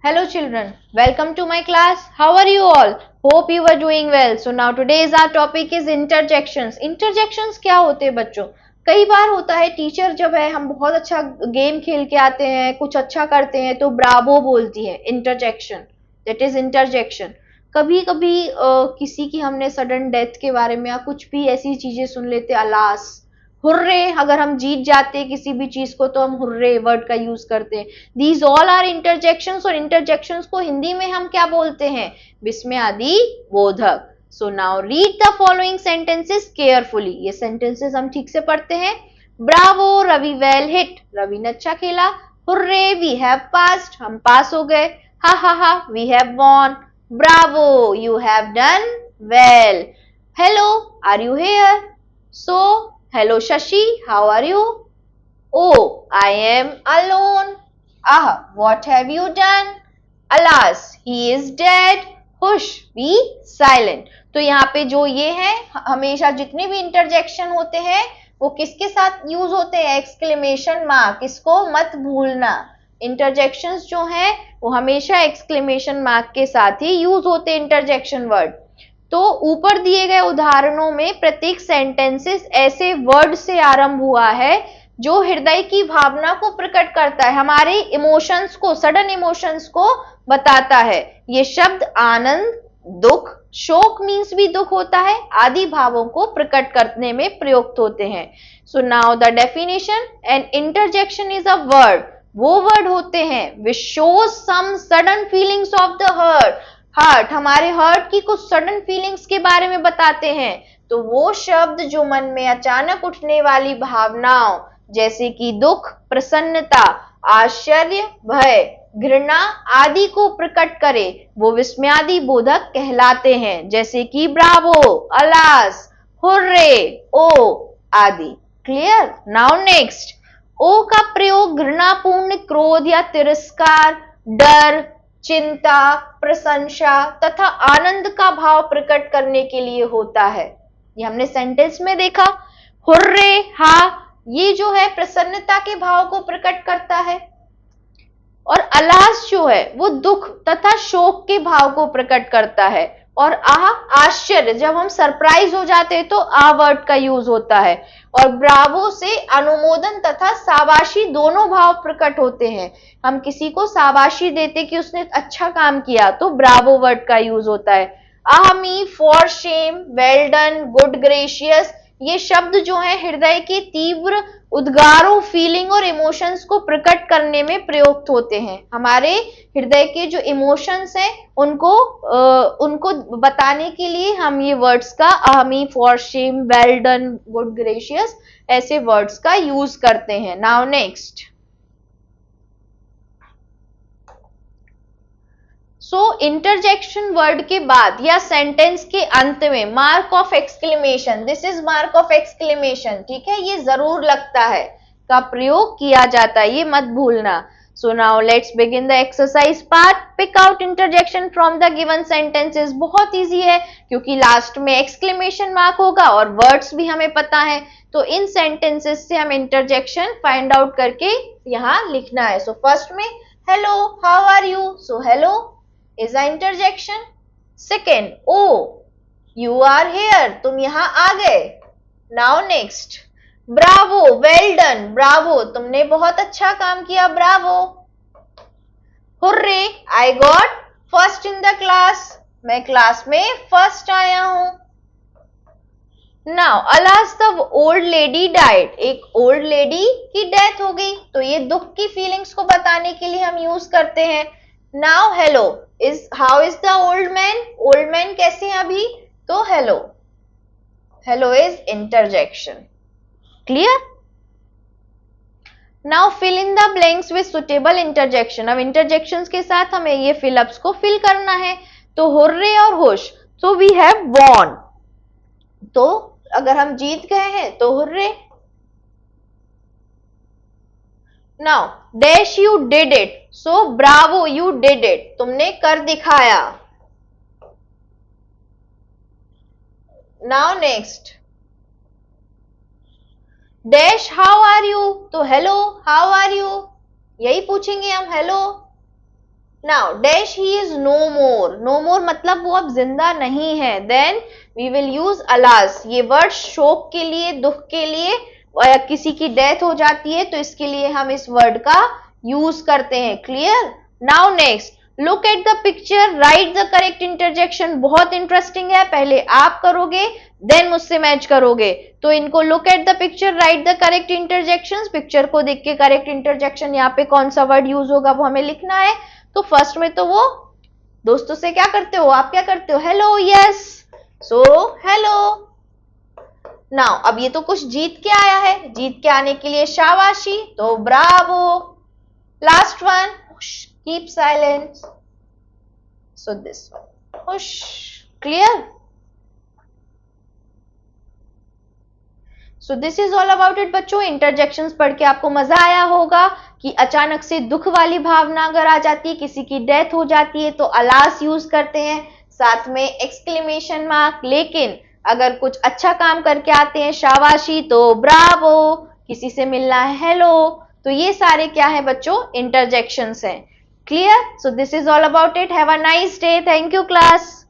Hello children, welcome to my class. How are you all? Hope you are doing well. So now today's our topic is interjections. Interjections क्या होते हैं बच्चों? कई बार होता है teacher जब है हम बहुत अच्छा गेम खेल के आते हैं, कुछ अच्छा करते हैं तो ब्रावो बोलती है, इंटरजेक्शन, दैट इज इंटरजेक्शन। कभी कभी किसी की हमने सडन डेथ के बारे में या कुछ भी ऐसी चीजें सुन लेते, अलास, हुर्रे, अगर हम जीत जाते हैं किसी भी चीज को तो हम हुर्रे वर्ड का यूज करते हैं। दीज ऑल आर इंटरजेक्शंस, और इंटरजेक्शंस को हिंदी में हम क्या बोलते हैं? विस्मयादि बोधक। So now read the following sentences carefully. ये सेंटेंसेस हम ठीक से पढ़ते हैं। Bravo, Ravi well hit, Ravi ने अच्छा खेला। हुर्रे, वी हैव पास्ड, हम पास हो गए। Ha ha ha, we have won. Bravo, you have done well. Hello, are you here? So hello Shashi, how are you? Oh, I am alone. Ah, what have you done? Alas, he is dead. Hush, be silent. तो यहाँ पे जो ये है, हमेशा जितने भी interjection होते हैं वो किसके साथ यूज होते हैं? Exclamation mark. इसको मत भूलना। इंटरजेक्शंस जो हैं वो हमेशा एक्सक्लेमेशन मार्क के साथ ही यूज होते हैं, इंटरजेक्शन वर्ड। तो ऊपर दिए गए उदाहरणों में प्रत्येक सेंटेंसेस ऐसे वर्ड से आरंभ हुआ है जो हृदय की भावना को प्रकट करता है, हमारे इमोशंस को, सडन इमोशंस को बताता है। ये शब्द आनंद, दुख, शोक मीन्स भी दुख होता है, आदि भावों को प्रकट करने में प्रयुक्त होते हैं। So now the definition, an interjection is a word, वो वर्ड होते हैं which shows some sudden feelings of the heart, हमारे हार्ट की कुछ सडन फीलिंग्स के बारे में बताते हैं। तो वो शब्द जो मन में अचानक उठने वाली भावनाओं जैसे कि दुख, प्रसन्नता, आश्चर्य, भय, घृणा आदि को प्रकट करे वो विस्मयादि बोधक कहलाते हैं, जैसे कि ब्रावो, अलास, हुर्रे, ओ आदि। क्लियर? नाउ नेक्स्ट, ओ का प्रयोग घृणापूर्ण क्रोध या तिरस्कार, डर, चिंता, प्रशंसा तथा आनंद का भाव प्रकट करने के लिए होता है। ये हमने सेंटेंस में देखा। हुर्रे, हा, ये जो है प्रसन्नता के भाव को प्रकट करता है, और अलास जो है वो दुख तथा शोक के भाव को प्रकट करता है, और आश्चर्य, जब हम सरप्राइज हो जाते हैं तो वर्ड का यूज होता है, और ब्रावो से अनुमोदन तथा शाबाशी दोनों भाव प्रकट होते हैं। हम किसी को शाबाशी देते कि उसने अच्छा काम किया तो ब्रावो वर्ड का यूज होता है। Me, for shame, well done, good, gracious, ये शब्द जो है हृदय के तीव्र उद्गारों, फीलिंग और इमोशंस को प्रकट करने में प्रयुक्त होते हैं। हमारे हृदय के जो इमोशंस हैं उनको बताने के लिए हम ये वर्ड्स का me, for shame, well done, good, gracious ऐसे वर्ड्स का यूज करते हैं। Now next, so interjection word के बाद या सेंटेंस के अंत में mark of exclamation, this is mark of exclamation, ठीक है, ये जरूर लगता है, का प्रयोग किया जाता है, ये मत भूलना। So now let's begin the exercise part. Pick out interjection from the given sentences. बहुत इजी है क्योंकि लास्ट में एक्सक्लेमेशन मार्क होगा और वर्ड्स भी हमें पता है, तो इन सेंटेंसेस से हम इंटरजेक्शन फाइंड आउट करके यहाँ लिखना है। सो फर्स्ट में hello, how are you, so hello is a interjection. Second, oh, you are here, तुम यहाँ आ गए। Now next, bravo, well done, bravo, तुमने बहुत अच्छा काम किया, bravo. Hurray, I got first in the class, मैं क्लास में फर्स्ट आया हूं। Now, alas the old lady died, एक ओल्ड लेडी की डेथ हो गई, तो ये दुख की फीलिंग्स को बताने के लिए हम यूज करते हैं। Now hello is, how is the old man, old man कैसे हैं अभी, तो hello, hello is interjection. Clear? Now fill in the blanks with suitable interjection. अब interjections के साथ हमें ये fill ups को fill करना है। तो हुर्रे और हुश, so we have won, तो अगर हम जीत गए हैं तो hurray. Now dash, you did it, so bravo, you did it, तुमने कर दिखाया। Now next, dash, how are you, तो hello, how are you, यही पूछेंगे हम, hello। Now dash he is no more, no more मतलब वो अब जिंदा नहीं है, then we will use alas, ये वर्ड शोक के लिए, दुख के लिए, या किसी की डेथ हो जाती है तो इसके लिए हम इस वर्ड का यूज करते हैं। Clear? Now next, look at the picture, right the correct interjection. बहुत इंटरेस्टिंग है, पहले आप करोगे देन मुझसे मैच करोगे। तो इनको look at the picture, right the correct interjections, picture को देख के करेक्ट इंटरजेक्शन यहाँ पे कौन सा वर्ड यूज होगा वो हमें लिखना है। तो फर्स्ट में तो वो दोस्तों से क्या करते हो, आप क्या करते हो, hello, yes, so hello. Now अब ये तो कुछ जीत के आया है, जीत के आने के लिए शाबाशी, तो bravo. Last one, keep silence, so this one, hush. Clear? So this is all about it बच्चों। इंटरजेक्शंस पढ़ के आपको मजा आया होगा कि अचानक से दुख वाली भावना अगर आ जाती है, किसी की डेथ हो जाती है तो अलास यूज करते हैं, साथ में एक्सक्लेमेशन मार्क। लेकिन अगर कुछ अच्छा काम करके आते हैं, शाबाशी, तो ब्रावो, किसी से मिलना है, हेलो। तो ये सारे क्या है बच्चों, इंटरजेक्शंस हैं। Clear? So this is all about it. Have a nice day. Thank you class.